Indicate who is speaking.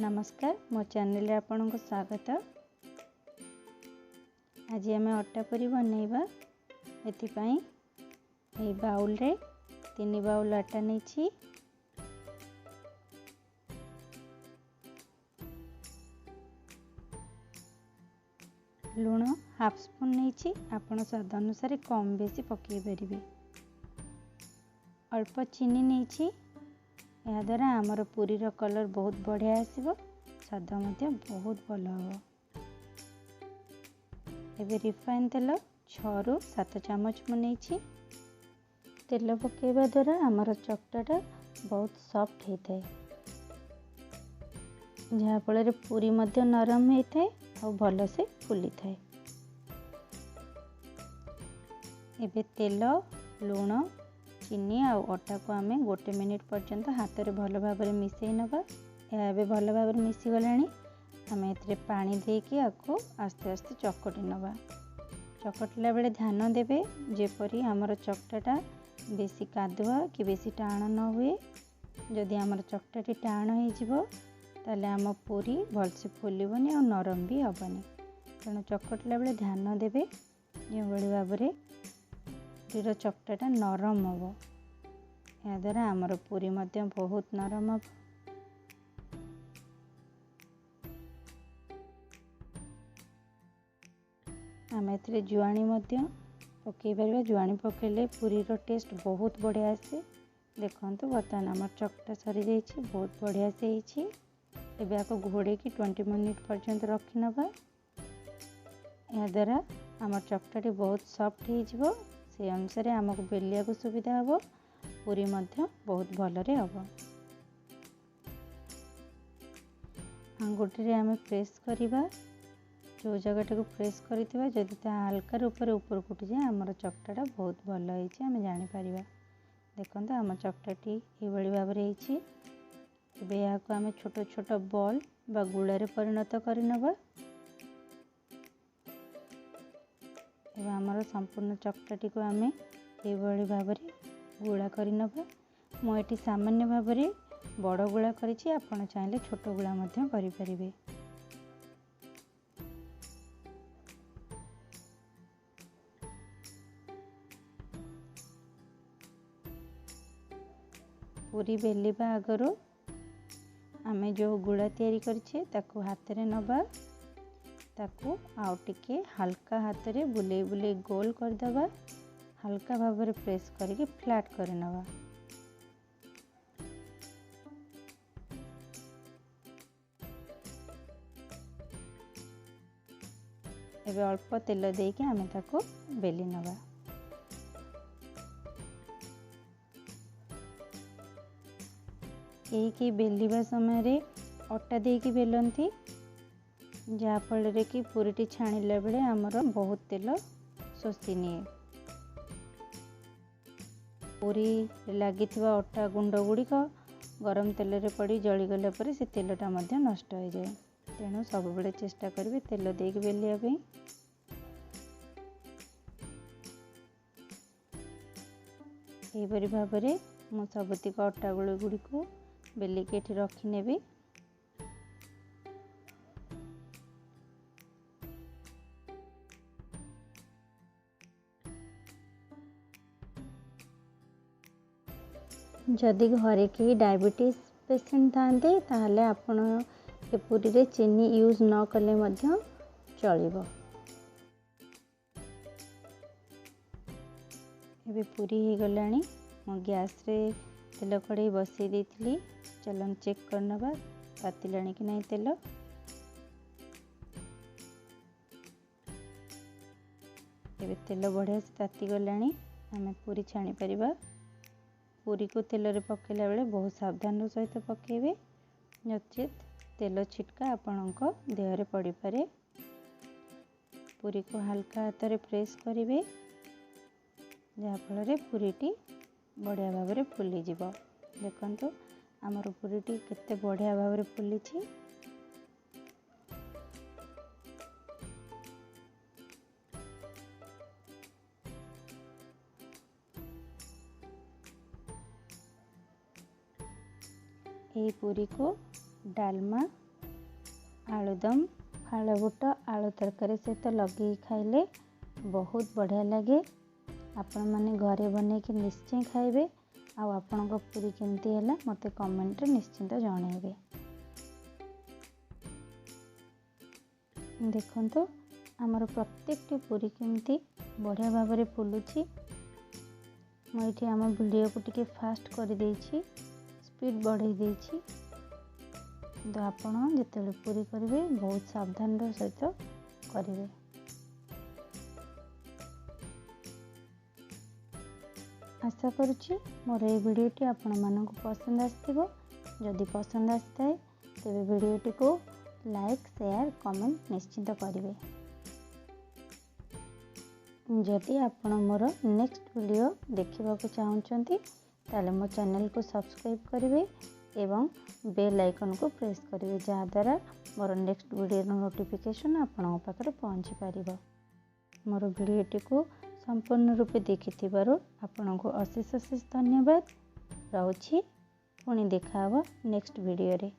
Speaker 1: नमस्कार मो चैनल रे आपनको स्वागत। आज आम अटा पूरी बनैबा एथिपाई ए बाउल रे 3 बाउल आटा नहीं लुण हाफ स्पून नहीं आपण स्वाद अनुसार कम बेसी पकई पारे। अल्प चीनी नहीं या द्वारा आमर पूरी कलर बहुत बढ़िया आसीबो, स्वाद मध्य बहुत भल हम। एबे रिफाइन तेल 6 ରୁ 7 चामच मुझे तेल पकेवा द्वारा आमर चकटाटा बहुत सॉफ्ट होता है, जहाँफल पूरी मध्य नरम होता है और भल से फुली थाए। एबे तेल लुण चीनी आ अटा को आम 1 मिनिट पर्यंत हाथ में भल भाव मिसई नवा। यह भल भाव मिसी गला आम ए पानी देकी आपको आस्ते आस्ते चकटी नवा। चकटला बेले ध्यान देवे जेपरी आमर चकटाटा बेसी कादुआ कि बेसी टाण न हुए। जदि आमर चकटाटी टाण हो ताले आम पूरी भलसे फुलबनी और नरम भी हेनी। तेणु चकटला बेले ध्यान देवे जो भाव पूरीर चकटाटा नरम हम। या द्वारा आमर पूरी मध्य बहुत नरम हम। आम ए जुआणी पकई पार। जुआणी पकईले पूरीर टेस्ट बहुत बढ़िया आसे। देखो बर्तमान आम चकटा सरी जाइए, बहुत बढ़िया से एबे आपको घोड़े की 20 मिनिट पर्यंत रखी नवा। या द्वारा आम चकटाटी बहुत सॉफ्ट हो से अनुसार आमको बेलिया को सुविधा हम, पूरी मध्य बहुत भलरे हम। आंगुठी आम प्रेस करवा, जो जगह को प्रेस करथिबा जदि ता हल्का ऊपर उठ जाए आमर चकटाटा बहुत भल होइछि आम जानि परिबा। देखो आम चकटाटी ये भाव में या आम छोट छोट बॉल बा गुड़ा परिणत करनवा। आमर संपूर्ण चकटाटी को आम ये भाव में गुड़ा करनवा। मुझे सामान्य भाव में बड़ गुड़ा करिछि, आपण चाहिले छोट गुड़ा मध्य करि परिबे। पूरी बेलिबा आगर आम जो गुड़ा तैयारी करिछे ताकू हाथ रे नबा, ताकू आउ टिके हल्का हाथ रे बुले बुले गोल कर दबा। हल्का भाव में प्रेस करके फ्लैट कर नवा। एबे अल्प तेल देके आम ताको बेली नवा। कई बेलिबा समय रे अटा देकी बेलंती, जहाँफल कि पूरीटी छाणिला बेले आमर बहुत तेल शोषि निए। पूरी लगी अटा गुंड गुड़िक गरम तेल रे पड़ी जलीगला पर से तेलटा मध्य नष्ट हो जाए। तेणु सब बेले चेष्टा करेंगे तेल देके बेलिया पे। यहीपरि भाव में मु सबतिक अटा गुड़ गुड़िक बेलिके एठी रखी नेबी। जदि घरे कहीं डायबिटीज पेशेंट थांते ताहले आपण ए पूरी रे चीनी यूज न कले मध्य चलिबो। एबे पूरी हो गलानी। मो गैस रे तेल कड़े बसई देथिली। चलन चेक करनबा तातिलानी कि नहीं तेल। एबे तेल बढ़िया से ताती गलानी। आम पूरी छाणी परिबा। पूरी को तेल रे पकेला बेले बहुत सावधान सहित पकेबे, नचेत तेल छिटका आपणक देह रे पड़ी पारे। पूरी को हल्का हाथ रे प्रेस करिवे, जहाँफल पूरीटी बढ़िया भाव में फुली जीवो। देखंतु आमर पूरीटी केते बढ़िया भाव में फुली छी। यही पूरी को डालमा आलुदम फाଳ बुट आलू तरकारी सहित लगे खाइले बहुत बढ़िया लगे। आपण माने घरे बनैकी निश्चय खाइबे। आउ आपणको पूरी केमती हैला मते कमेंट रे निश्चिंत जणाइबे। देखंतु आमर प्रत्येक पूरी केमती बढ़िया भाव में फुलुची। मुझे आम वीडियो को टिके फास्ट कर देछि, स्पीड बढ़ाई देछि। तो आपण जिते पूरी करेंगे बहुत सावधान सहित करेंगे। आशा करुच्ची मोर ये वीडियोटी आपण मानक पसंद आसथिबो। जदि पसंद आसताए तेबे वीडियोटी को लाइक शेयर कमेंट निश्चिंत करेंगे। जदि आपण मोर नेक्स्ट वीडियो देखा चाहते ताले मो चैनल को सब्सक्राइब करेंगे एवं बेल आइकन को प्रेस करेंगे, जहाद्वारा मोर नेक्स्ट वीडियो नोटिफिकेशन आपण पाखरे पहुँची पारिबो। मोर वीडियोटी को संपूर्ण रूपे देखिथिबारु आपनको अशेष अशेष धन्यवाद। रहूछि पुणी देखा नेक्स्ट वीडियो रे।